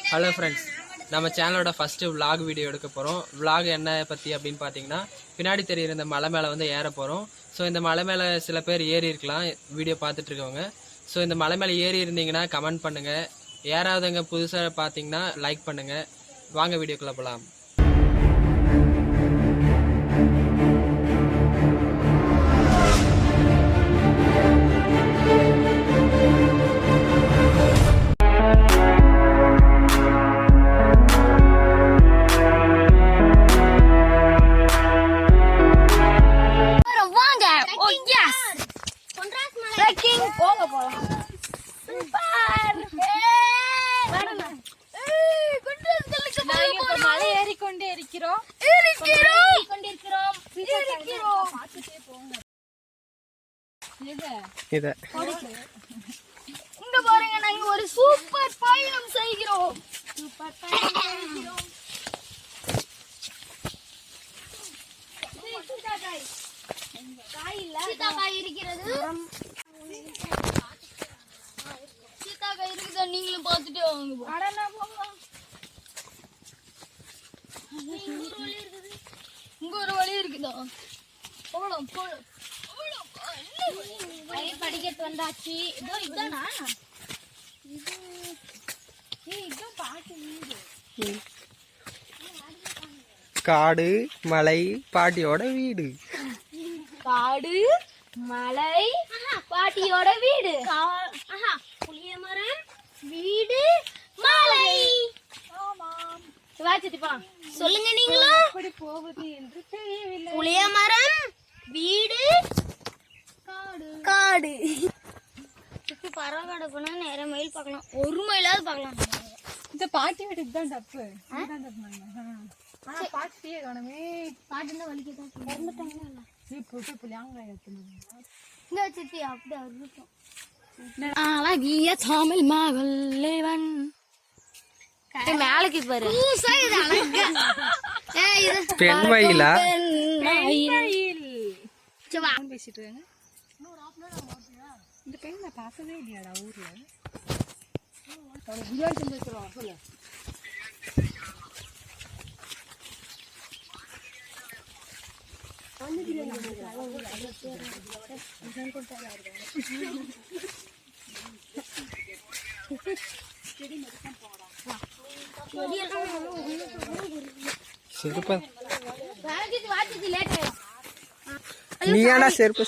Hello friends, நம்ம சேனலோட first vlog video எடுக்க போகிறோம். விலாக் என்ன பற்றி அப்படின்னு பார்த்தீங்கன்னா, பின்னாடி தெரிகிற இந்த மலை மேலே வந்து ஏற போகிறோம். ஸோ இந்த மலை மேலே சில பேர் ஏறி இருக்கலாம் வீடியோ பார்த்துட்ருக்கவங்க. ஸோ இந்த மலை மேலே ஏறி இருந்தீங்கன்னா கமெண்ட் பண்ணுங்கள். ஏறாதவங்க புதுசாக பார்த்தீங்கன்னா லைக் பண்ணுங்கள். வாங்க வீடியோக்குள்ளே போகலாம். மலை ஏறிக்கொண்டே இருக்கிறோம். இங்க பாருங்க, நாங்க ஒரு சூப்பர் பயணம் செய்கிறோம். சீதாக்காய் இருக்கிறது. சீதாக்காய் இருக்குதா, நீங்களும் பார்த்துட்டு வாங்க. இங்க ஒரு வழி இருக்குதா, போலாம் போலாம். படிக்கட்டு வந்தாச்சு. இதோ இதானா, இதோ பாட்டு வீடு. காடு மலை பாட்டியோட வீடு. காடு மலை பாட்டியோட வீடு. புளிய மரம் வீடு மலை. சொல்லுங்க நீங்களும். எப்படி போவது என்று தெரியவில்லை. புளிய மரம் வீடு காடு. சுத்தி பறவை போனா நேரம் மைல் பார்க்கலாம், ஒரு மைலாவது பார்க்கலாம். இந்த பாட்டி வீட்டுக்கு தான் தப்பு. பாட்டியே காணமே. பாட்டு தான் வலிக்கதான் போட்டு புளியாங்காய் எடுத்துனது. இங்க வச்சுட்டு அப்படி அறுத்தோம். அழகிய தமிழ் மகளேவன் மேலக்கு பாரு. பெண்மயிலா பேசிட்டு இருக்காங்க. இந்த பெண் நான் பார்த்ததே இல்லையாடா ஊர்ல. சொல்லு. நீயானா செருப்பு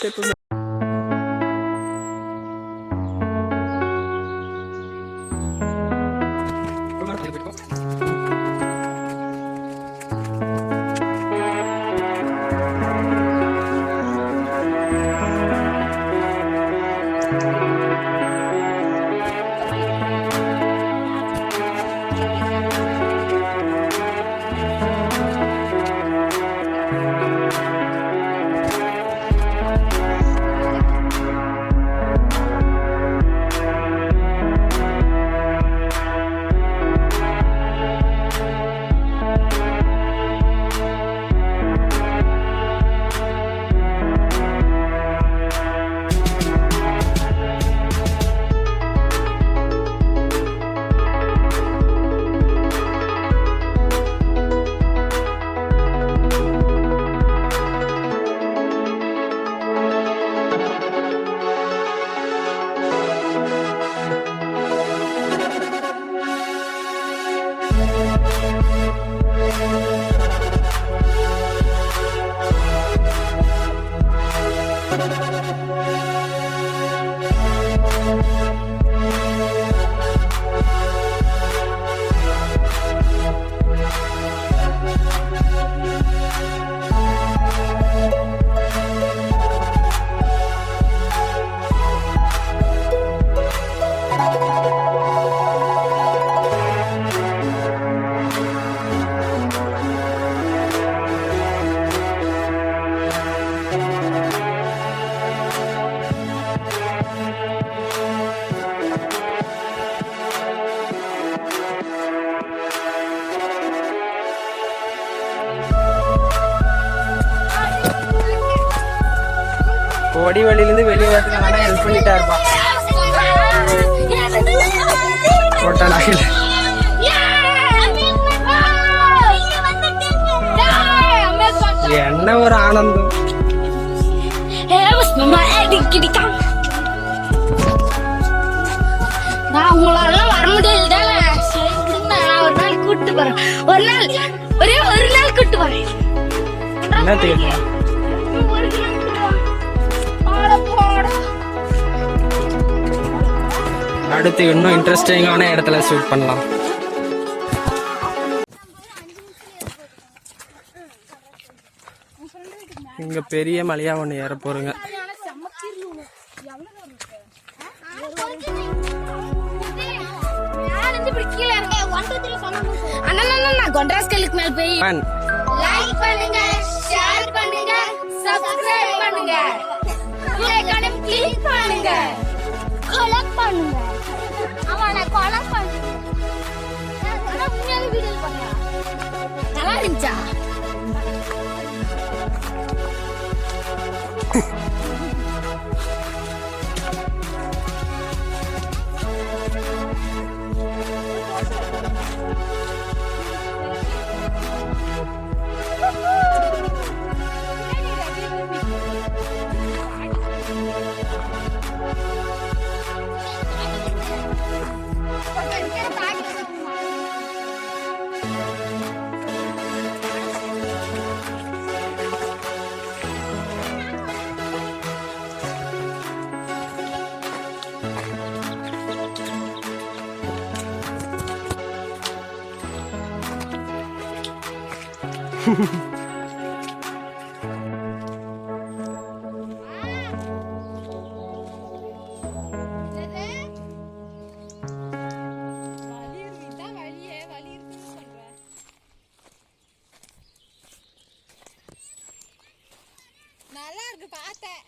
ஓடி வழியிலிருந்து வெளியே வரதுக்கு நல்லா ஹெல்ப் பண்ணிட்டா இருப்பான். உங்களால வர முடியல. சரி விடுங்க, நான் ஒரு நாள் கூட்டு போறேன். ஒரே ஒரு நாள் கூட்டு போறேன். என்னத்துக்கு ஒரு நாள் கூட்டு வா. ஆட போடா. அடுத்து இன்னும் இன்ட்ரெஸ்டிங்கான இடத்துல ஷூட் பண்ணலாம். இங்க பெரிய மலையா ஒண்ணு ஏற போறீங்க. கொண்டராஸ்களுக்கு மேல போய் Fun. லைக் பண்ணுங்க, ஷேர் பண்ணுங்க, சப்ஸ்கிரைப் பண்ணுங்க, பெல் ஐகானை கிளிக் பண்ணுங்க, கலெக்ட் பண்ணுங்க. அவனை கலெக்ட் பண்ணுங்க. ஆனா உண்மையாவே வீடியோ பாத்தியா? நல்லா இருந்துச்சா? நல்லா இருக்கு பார்த்தேன்.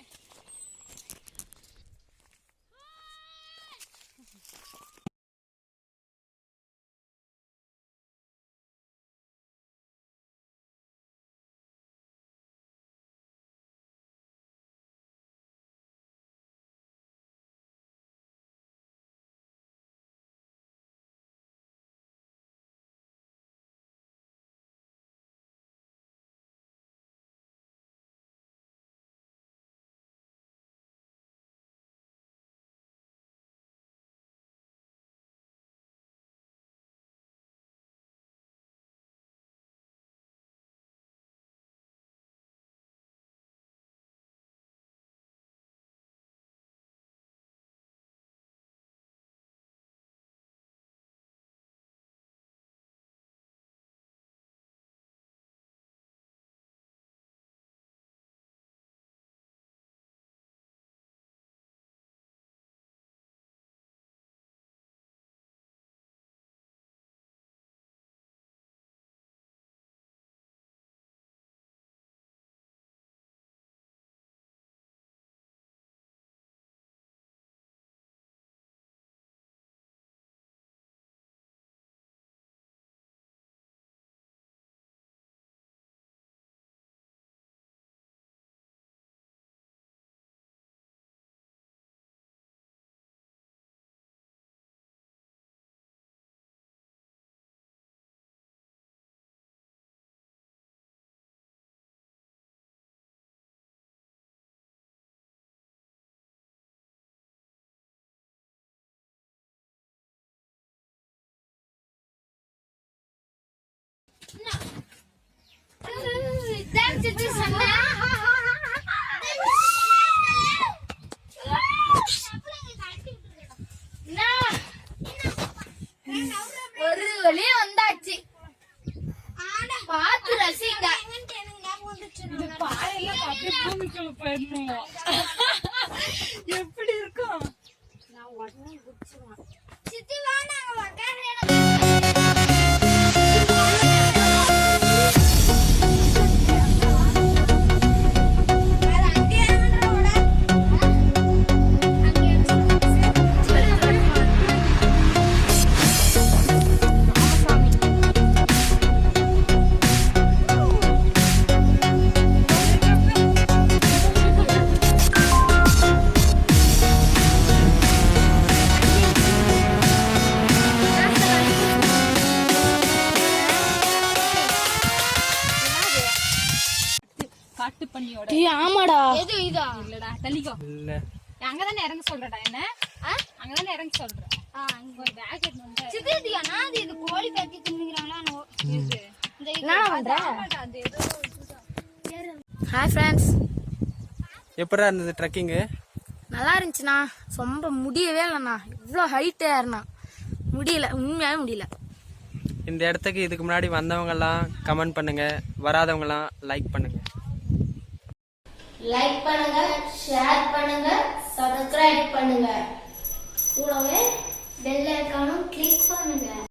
ஒரு வழியா வந்தாச்சு. பாத்து ரசிங்க. பாறையெல்லாம் அப்படியே பூமிக்குள்ள போயிடணும். எப்படி இருக்கும்? நான் உடனே குடிச்சுவேன். சித்தி வா, நாங்க உக்காந்து காட்டு பண்ணியோட. ஆமாடா. எது இதா? இல்லடா, தள்ளிக்கோ. இல்ல அங்கதானே இறங்க சொல்றடா. என்ன அங்கதானே இறங்க சொல்ற. இது கோழி பேத்தி தின்னுங்கறாங்களா என்ன பண்ற ஹாய் ஃப்ரெண்ட்ஸ் எப்படா இருந்தது ட்ரெக்கிங்கு? நல்லா இருந்துச்சுண்ணா. ரொம்ப முடியவே இல்லைண்ணா. இவ்வளோ ஹைட் ஏறினா முடியல, உண்மையாவே முடியல. இந்த இடத்துக்கு இதுக்கு முன்னாடி வந்தவங்கலாம் கமெண்ட் பண்ணுங்க, வராதவங்கலாம் லைக் பண்ணுங்க. லைக் பண்ணுங்க, ஷேர் பண்ணுங்க, சப்ஸ்கிரைப் பண்ணுங்க, கூடவே பெல் ஐகானும் கிளிக் பண்ணுங்க.